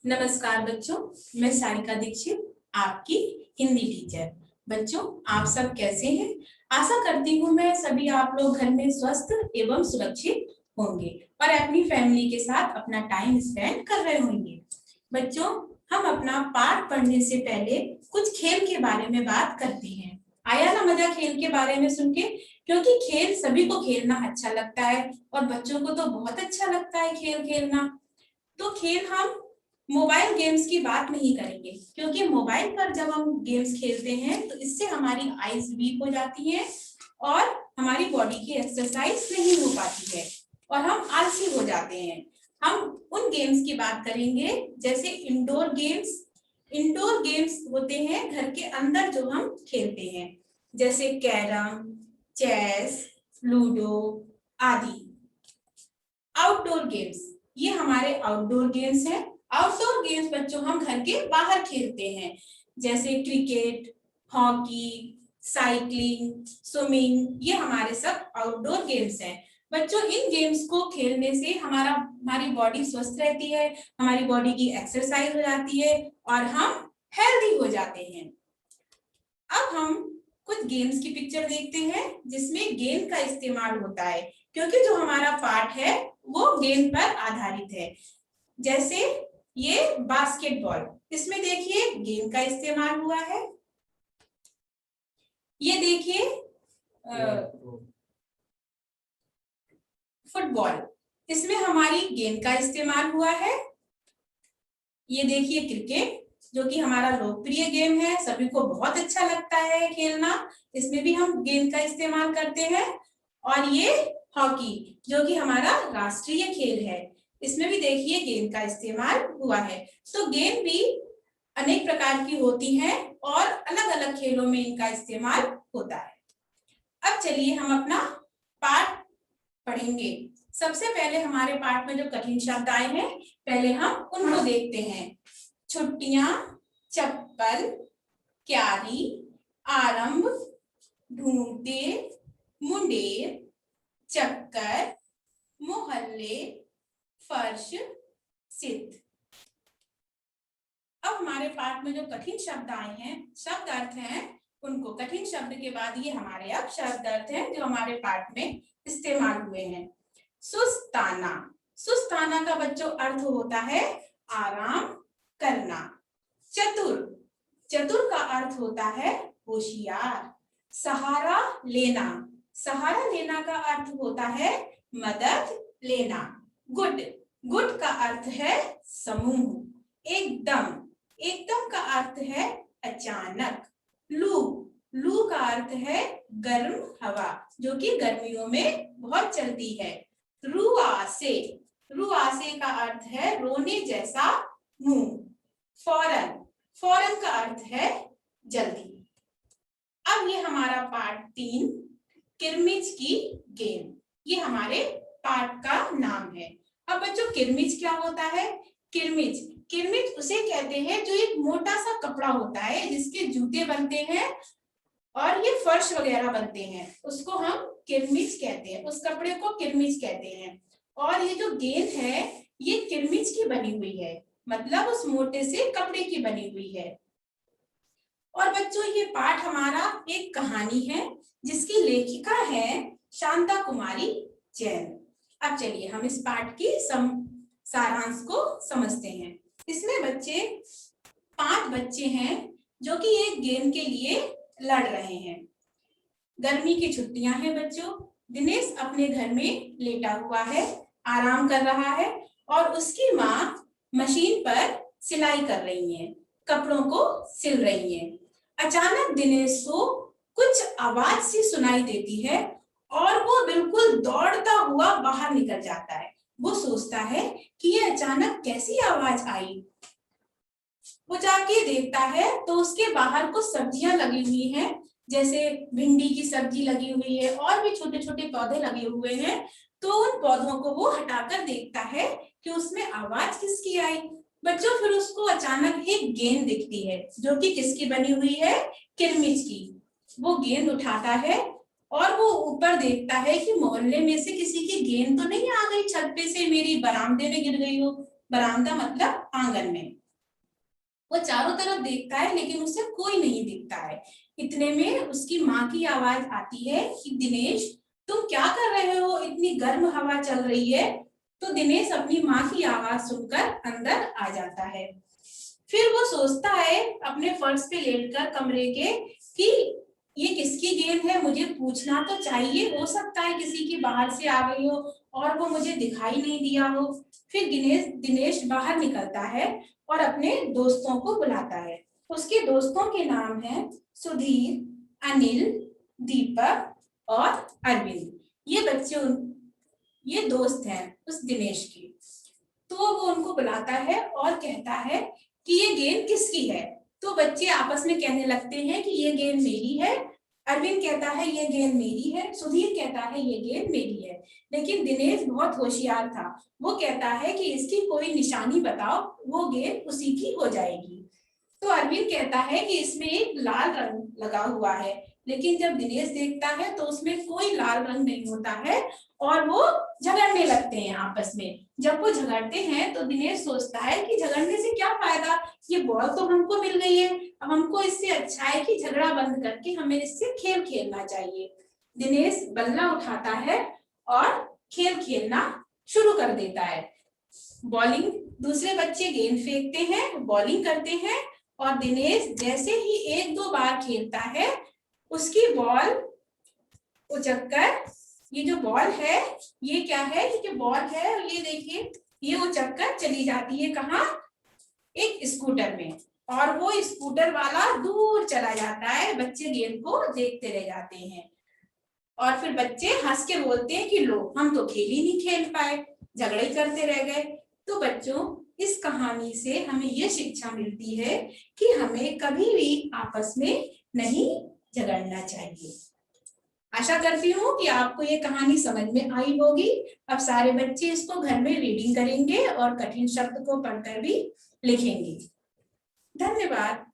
नमस्कार बच्चों, मैं सारिका दीक्षित, आपकी हिंदी टीचर। बच्चों, आप सब कैसे हैं? आशा करती हूँ मैं सभी आप लोग घर में स्वस्थ एवं सुरक्षित होंगे और अपनी फैमिली के साथ अपना टाइम स्पेंड कर रहे होंगे। बच्चों, हम अपना पाठ पढ़ने से पहले कुछ खेल के बारे में बात करते हैं। आया ना मजा खेल के बारे में सुन के? क्योंकि खेल सभी को खेलना अच्छा लगता है और बच्चों को तो बहुत अच्छा लगता है खेल खेलना। तो खेल हम मोबाइल गेम्स की बात नहीं करेंगे, क्योंकि मोबाइल पर जब हम गेम्स खेलते हैं तो इससे हमारी आईज वीक हो जाती है और हमारी बॉडी की एक्सरसाइज नहीं हो पाती है और हम आलसी हो जाते हैं। हम उन गेम्स की बात करेंगे जैसे इंडोर गेम्स। इंडोर गेम्स होते हैं घर के अंदर जो हम खेलते हैं, जैसे कैरम, चेस, लूडो आदि। आउटडोर गेम्स, ये हमारे आउटडोर गेम्स हैं। आउटडोर गेम्स बच्चों हम घर के बाहर खेलते हैं, जैसे क्रिकेट, हॉकी, साइकिलिंग, स्विमिंग, ये हमारे सब आउटडोर गेम्स हैं। बच्चों, इन गेम्स को खेलने से हमारी बॉडी स्वस्थ रहती है, हमारी बॉडी की एक्सरसाइज हो जाती है और हम हेल्दी हो जाते हैं। अब हम कुछ गेम्स की पिक्चर देखते हैं जिसमें गेम का इस्तेमाल होता है, क्योंकि जो हमारा पाठ है वो गेम पर आधारित है। जैसे ये बास्केटबॉल, इसमें देखिए गेम का इस्तेमाल हुआ है। ये देखिए फुटबॉल, इसमें हमारी गेम का इस्तेमाल हुआ है। ये देखिए क्रिकेट, जो कि हमारा लोकप्रिय गेम है, सभी को बहुत अच्छा लगता है खेलना, इसमें भी हम गेम का इस्तेमाल करते हैं। और ये हॉकी, जो कि हमारा राष्ट्रीय खेल है, इसमें भी देखिए गेम का इस्तेमाल हुआ है। तो गेम भी अनेक प्रकार की होती हैं और अलग अलग खेलों में इनका इस्तेमाल होता है। अब चलिए हम अपना पाठ पढ़ेंगे। सबसे पहले हमारे पाठ में जो कठिन शब्द आए हैं, पहले हम उनको देखते हैं। छुट्टियां, चप्पल, क्यारी, आरंभ, ढूंढते, मुंडेर, चक्कर, मोहल्ले, फर्श, सिद्ध। अब हमारे पाठ में जो कठिन शब्द आए हैं, शब्द अर्थ हैं उनको। कठिन शब्द के बाद ये हमारे अब शब्द अर्थ हैं जो हमारे पाठ में इस्तेमाल हुए हैं। सुस्ताना, सुस्ताना का बच्चों अर्थ होता है आराम करना। चतुर, चतुर का अर्थ होता है होशियार। सहारा लेना, सहारा लेना का अर्थ होता है मदद लेना। गुड, गुड का अर्थ है समूह। एकदम, एकदम का अर्थ है अचानक। लू, लू का अर्थ है गर्म हवा, जो कि गर्मियों में बहुत चलती है। रुआसे, रुआसे का अर्थ है रोने जैसा मुंह। फौरन, फौरन का अर्थ है जल्दी। अब ये हमारा पार्ट 3 किरमिच की गेम, ये हमारे पाठ का नाम है। अब बच्चों किरमिच क्या होता है? किरमिच, किरमिच उसे कहते हैं जो एक मोटा सा कपड़ा होता है जिसके जूते बनते हैं और ये फर्श वगैरह बनते हैं, उसको हम किरमिच कहते हैं, उस कपड़े को किरमिच कहते हैं। और ये जो गेंद है ये किरमिच की बनी हुई है, मतलब उस मोटे से कपड़े की बनी हुई है। और बच्चों ये पाठ हमारा एक कहानी है जिसकी लेखिका है शांता कुमारी जैन। अब चलिए हम इस पाठ की सारांश को समझते हैं। इसमें बच्चे 5 बच्चे हैं जो कि एक गेम के लिए लड़ रहे हैं। गर्मी की छुट्टियां हैं बच्चों। दिनेश अपने घर में लेटा हुआ है, आराम कर रहा है और उसकी माँ मशीन पर सिलाई कर रही है, कपड़ों को सिल रही है। अचानक दिनेश को कुछ आवाज सी सुनाई देती है और वो बिल्कुल दौड़ता हुआ बाहर निकल जाता है। वो सोचता है कि ये अचानक कैसी आवाज आई। वो जाके देखता है तो उसके बाहर कुछ सब्जियां लगी हुई हैं, जैसे भिंडी की सब्जी लगी हुई है और भी छोटे छोटे पौधे लगे हुए हैं। तो उन पौधों को वो हटाकर देखता है कि उसमें आवाज किसकी आई। बच्चों फिर उसको अचानक एक गेंद दिखती है जो कि किसकी बनी हुई है? किरमिच की। वो गेंद उठाता है और वो ऊपर देखता है कि मोहल्ले में से किसी की गेंद तो नहीं आ गई छत पे से मेरी बरामदे में गिर गई हो। बरामदा मतलब आंगन में। वो चारों तरफ देखता है लेकिन उसे कोई नहीं दिखता है। इतने में उसकी माँ की आवाज आती है कि दिनेश तुम क्या कर रहे हो, इतनी गर्म हवा चल रही है। तो दिनेश अपनी माँ की आवाज सुनकर अंदर आ जाता है। फिर वो सोचता है अपने फर्श पे लेटकर कमरे के कि ये किसकी गेंद है, मुझे पूछना तो चाहिए, हो सकता है किसी की बाहर से आ गई हो और वो मुझे दिखाई नहीं दिया हो। फिर दिनेश बाहर निकलता है और अपने दोस्तों को बुलाता है। उसके दोस्तों के नाम हैं सुधीर, अनिल, दीपक और अरविंद। ये दोस्त हैं उस दिनेश के। तो वो उनको बुलाता है और कहता है कि ये गेंद किसकी है। तो बच्चे आपस में कहने लगते हैं कि ये गेंद मेरी है। अरविंद कहता है ये गेंद मेरी है। सुधीर कहता है ये गेंद मेरी है। लेकिन दिनेश बहुत होशियार था। वो कहता है कि इसकी कोई निशानी बताओ, वो गेंद उसी की हो जाएगी। तो अरविंद कहता है कि इसमें एक लाल रंग लगा हुआ है। लेकिन जब दिनेश देखता है तो उसमें कोई लाल रंग नहीं होता है और वो झगड़ने लगते हैं आपस में। जब वो झगड़ते हैं तो दिनेश सोचता है कि झगड़ने से क्या फायदा, ये बॉल तो हमको मिल गई है। अब हमको इससे अच्छा है कि झगड़ा बंद करके हमें इससे खेल खेलना चाहिए। दिनेश बल्ला उठाता है और खेल खेलना शुरू कर देता है। बॉलिंग, दूसरे बच्चे गेंद फेंकते हैं, बॉलिंग करते हैं और दिनेश जैसे ही एक दो बार खेलता है उसकी बॉल उचककर, ये जो बॉल है ये क्या है, ये जो बॉल है ये देखिए, ये उचककर चली जाती है कहाँ, एक स्कूटर में। और वो स्कूटर वाला दूर चला जाता है। बच्चे गेंद को देखते रह जाते हैं और फिर बच्चे हंस के बोलते हैं कि लो हम तो खेल ही नहीं खेल पाए, झगड़े करते रह गए। तो बच्चों इस कहानी से हमें ये शिक्षा मिलती है कि हमें कभी भी आपस में नहीं झगड़ना चाहिए। आशा करती हूँ कि आपको ये कहानी समझ में आई होगी। अब सारे बच्चे इसको घर में रीडिंग करेंगे और कठिन शब्द को पढ़कर भी लिखेंगे। धन्यवाद।